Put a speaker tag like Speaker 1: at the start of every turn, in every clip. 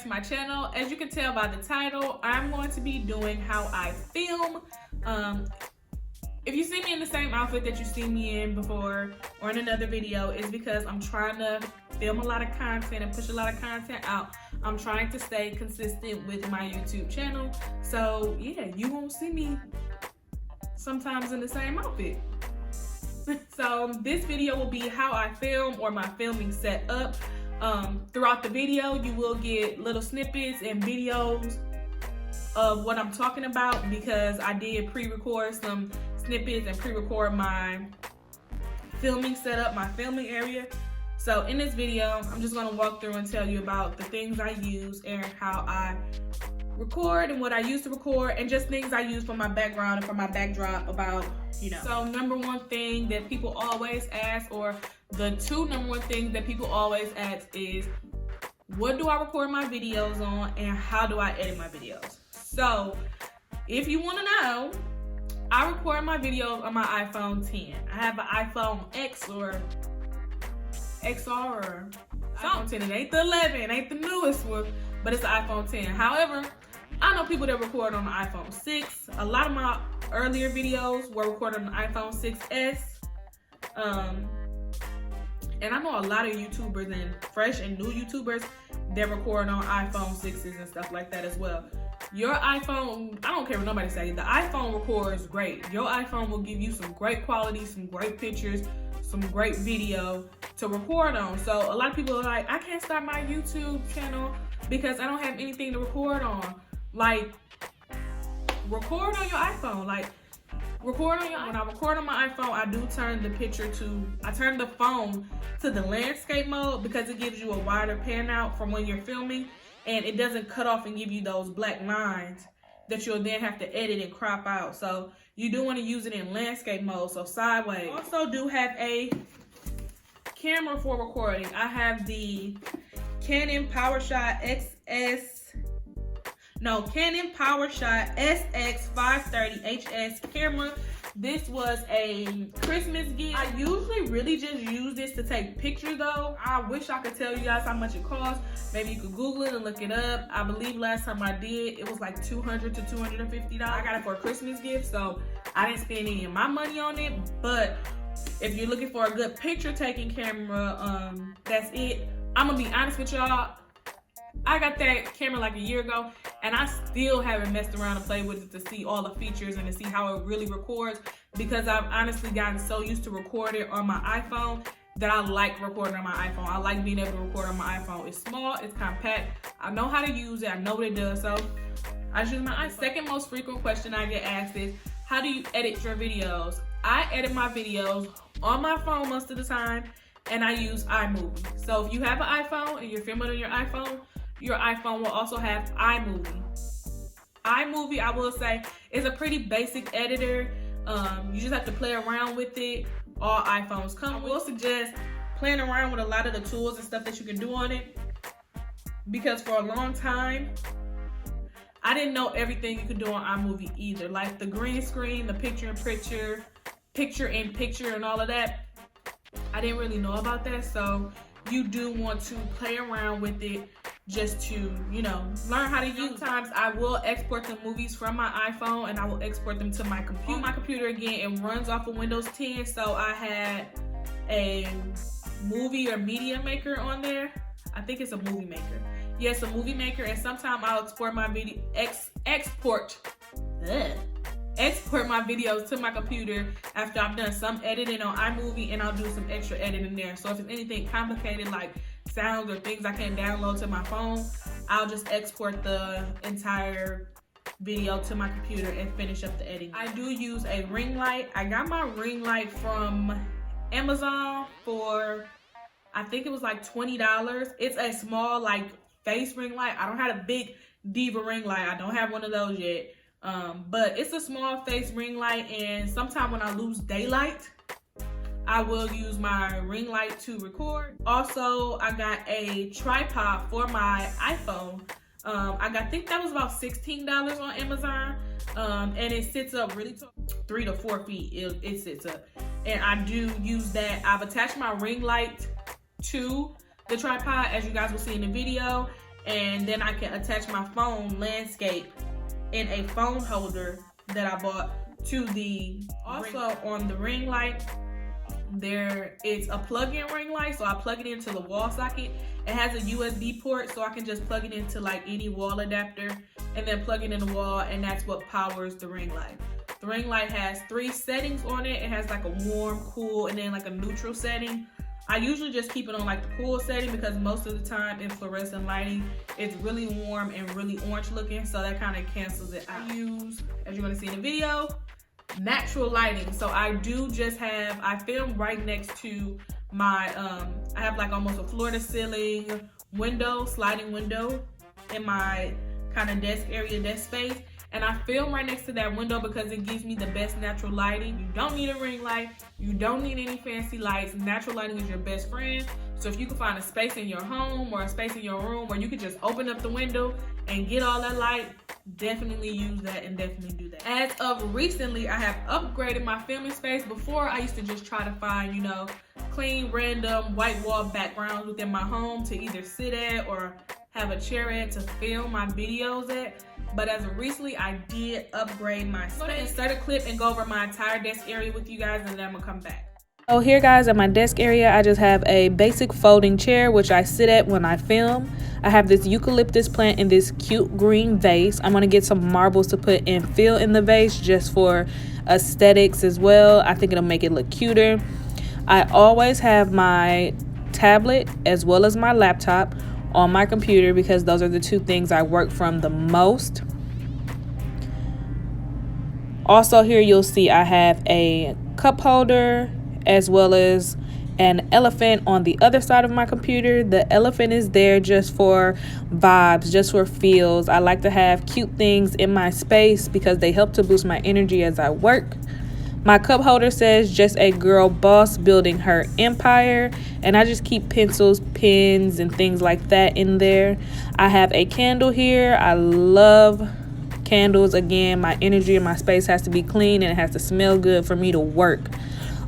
Speaker 1: to my channel. As you can tell by the title, I'm going to be doing how I film. If you see me in the same outfit that you see me in before or in another video, it's because I'm trying to film a lot of content and push a lot of content out. I'm trying to stay consistent with my YouTube channel. So yeah, you won't see me sometimes in the same outfit. So this video will be how I film or my filming setup. Throughout the video, you will get little snippets and videos of what I'm talking about because I did pre-record some snippets and pre-record my filming setup, my filming area. So in this video, I'm just gonna walk through and tell you about the things I use and how I record and what I use to record and just things I use for my background and for my backdrop about, you know. So number one thing that people always ask, or the two number one things that people always ask is, what do I record my videos on and how do I edit my videos? So if you wanna know, I record my videos on my iPhone 10. I have an iPhone X or XR or something. It ain't the 11, it ain't the newest one, but it's the iPhone 10. However, I know people that record on the iPhone 6. A lot of my earlier videos were recorded on the iPhone 6S. And I know a lot of YouTubers and fresh and new YouTubers that record on iPhone 6s and stuff like that as well. Your iPhone, I don't care what nobody say, the iPhone records great. Your iPhone will give you some great quality, some great pictures, some great video to record on. So a lot of people are like, I can't start my YouTube channel because I don't have anything to record on. Like, record on your iPhone. Like, record on your iPhone. When I record on my iPhone, I do turn I turn the phone to the landscape mode because it gives you a wider pan out from when you're filming, and it doesn't cut off and give you those black lines that you'll then have to edit and crop out. So you do want to use it in landscape mode, so sideways. I also do have a camera for recording. I have the Canon PowerShot SX530HS camera. This was a Christmas gift. I usually really just use this to take pictures though. I wish I could tell you guys how much it costs. Maybe you could Google it and look it up. I believe last time I did, it was like $200 to $250. I got it for a Christmas gift, so I didn't spend any of my money on it. But if you're looking for a good picture taking camera, that's it. I'm gonna be honest with y'all. I got that camera like a year ago and I still haven't messed around and played with it to see all the features and to see how it really records, because I've honestly gotten so used to recording on my iPhone that I like recording on my iPhone. I like being able to record on my iPhone. It's small, it's compact, I know how to use it, I know what it does, so I just use my iPhone. Second most frequent question I get asked is, how do you edit your videos? I edit my videos on my phone most of the time and I use iMovie. So if you have an iPhone and you're filming on your iPhone will also have iMovie. iMovie, I will say, is a pretty basic editor. You just have to play around with it. All iPhones come with. I will suggest playing around with a lot of the tools and stuff that you can do on it, because for a long time, I didn't know everything you could do on iMovie either. Like the green screen, the picture-in-picture, picture-in-picture, and all of that. I didn't really know about that, so you do want to play around with it just to, you know, learn how to use. Sometimes I will export the movies from my iPhone and I will export them to my computer. On my computer, again, it runs off of Windows 10, so I had a movie or media maker on there. I think it's a movie maker. Yes, a movie maker, and sometimes I'll export my video, export my videos to my computer after I've done some editing on iMovie, and I'll do some extra editing there. So if it's anything complicated like sounds or things I can't download to my phone, I'll just export the entire video to my computer and finish up the editing. I do use a ring light. I got my ring light from Amazon for, I think it was like $20. It's a small like face ring light. I don't have a big diva ring light. I don't have one of those yet. But it's a small face ring light, and sometimes when I lose daylight, I will use my ring light to record. Also, I got a tripod for my iPhone. I think that was about $16 on Amazon. And it sits up really tall, 3 to 4 feet it sits up. And I do use that. I've attached my ring light to the tripod, as you guys will see in the video. and then I can attach my phone landscape in a phone holder that I bought to the, also on the ring light, there is a plug-in ring light, so I plug it into the wall socket. It has a USB port, so I can just plug it into like any wall adapter and then plug it in the wall, and that's what powers the ring light. The ring light has 3 settings on it. It has like a warm, cool, and then like a neutral setting. I usually just keep it on like the cool setting because most of the time in fluorescent lighting, it's really warm and really orange looking, so that kind of cancels it out. I use, as you're gonna see in the video, natural lighting. So I do just have, I film right next to my, I have like almost a floor to ceiling window, sliding window in my kind of desk area, desk space. And I film right next to that window because it gives me the best natural lighting. You don't need a ring light. You don't need any fancy lights. Natural lighting is your best friend. So if you can find a space in your home or a space in your room where you can just open up the window and get all that light, definitely use that and definitely do that. As of recently, I have upgraded my filming space. Before, I used to just try to find, you know, clean, random white wall backgrounds within my home to either sit at or have a chair at to film my videos at. But as of recently, I did upgrade my space. I'm gonna insert a clip and go over my entire desk area with you guys, and then I'm gonna come back. So here, guys, at my desk area, I just have a basic folding chair, which I sit at when I film. I have this eucalyptus plant in this cute green vase. I'm gonna get some marbles to put and fill in the vase just for aesthetics as well. I think it'll make it look cuter. I always have my tablet as well as my laptop on my computer because those are the 2 things I work from the most. Also here you'll see I have a cup holder as well as an elephant on the other side of my computer. The elephant is there just for vibes, just for feels. I like to have cute things in my space because they help to boost my energy as I work. My cup holder says just a girl boss building her empire, and I just keep pencils, pens, and things like that in there. I have a candle here. I love candles. Again, my energy in my space has to be clean and it has to smell good for me to work.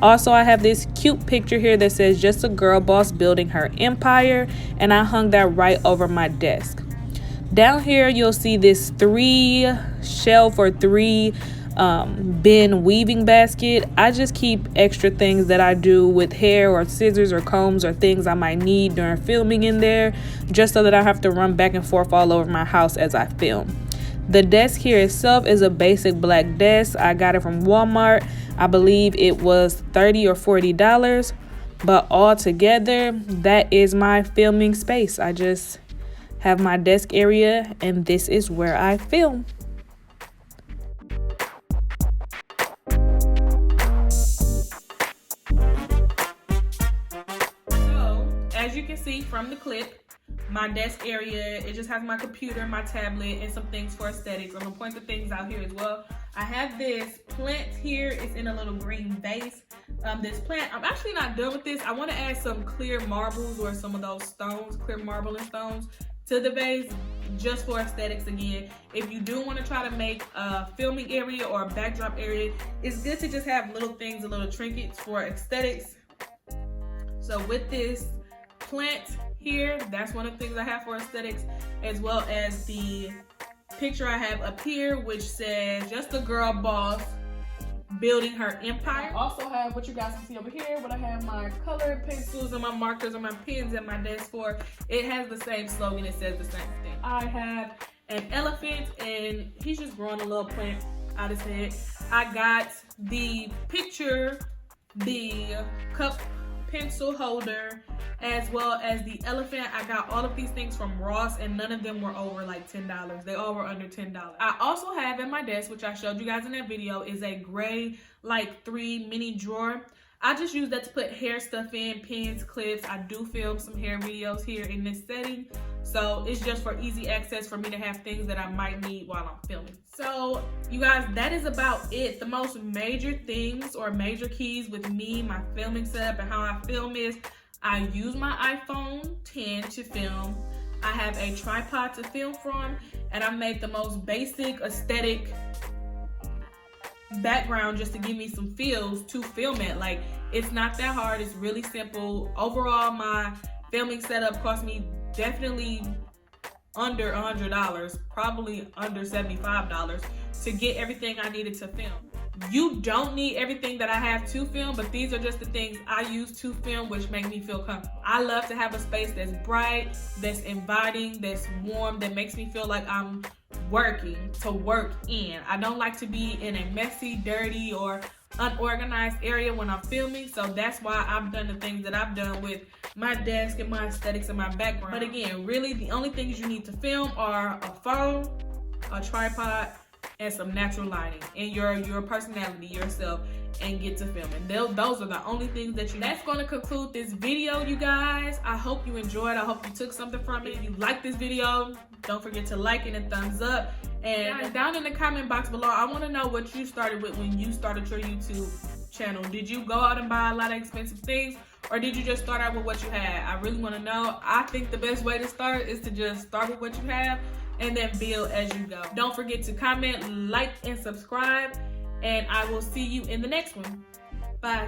Speaker 1: Also, I have this cute picture here that says just a girl boss building her empire, and I hung that right over my desk. Down here, you'll see this 3 shelf or 3 bin weaving basket. I just keep extra things that I do with hair or scissors or combs or things I might need during filming in there, just so that I have to run back and forth all over my house as I film. The desk here itself is a basic black desk. I got it from Walmart. I believe it was $30 or $40, but all together, that is my filming space. I just have my desk area, and this is where I film. As you can see from the clip, my desk area, it just has my computer, my tablet, and some things for aesthetics. I'm gonna point the things out here as well. I have this plant here. It's in a little green vase. This plant, I'm actually not done with this. I want to add some clear marbles or some of those stones, clear marble and stones, to the vase just for aesthetics again. If you do want to try to make a filming area or a backdrop area, it's good to just have little things, and little trinkets for aesthetics. So with this plant here, that's one of the things I have for aesthetics, as well as the picture I have up here, which says just a girl boss building her empire. I also have what you guys can see over here, what I have my colored pencils and my markers and my pens at my desk for. It has the same slogan, it says the same thing. I have an elephant, and he's just growing a little plant out his head. I got the picture, the cup pencil holder, as well as the elephant. I got all of these things from Ross, and none of them were over like $10. They all were under $10. I also have at my desk, which I showed you guys in that video, is a gray like 3 mini drawer. I just use that to put hair stuff in, pins, clips. I do film some hair videos here in this setting, so it's just for easy access for me to have things that I might need while I'm filming. So you guys, that is about it. The most major things or major keys with me, my filming setup and how I film is I use my iPhone 10 to film. I have a tripod to film from, and I made the most basic aesthetic background just to give me some feels to film it. Like, it's not that hard, it's really simple. Overall, my filming setup cost me definitely under $100, probably under $75 to get everything I needed to film. You don't need everything that I have to film, but these are just the things I use to film, which make me feel comfortable. I love to have a space that's bright, that's inviting, that's warm, that makes me feel like I'm working to work in. I don't like to be in a messy, dirty, or unorganized area when I'm filming, so that's why I've done the things that I've done with my desk and my aesthetics and my background. But again, really the only things you need to film are a phone, a tripod, and some natural lighting and your personality, yourself, and get to filming. Those are the only things that you need. That's going to conclude this video, you guys. I hope you enjoyed. I hope you took something from it. If you like this video, don't forget to like it and thumbs up. And down in the comment box below, I want to know what you started with when you started your YouTube channel. Did you go out and buy a lot of expensive things, or did you just start out with what you had? I really want to know. I think the best way to start is to just start with what you have and then build as you go. Don't forget to comment, like, and subscribe, and I will see you in the next one. Bye.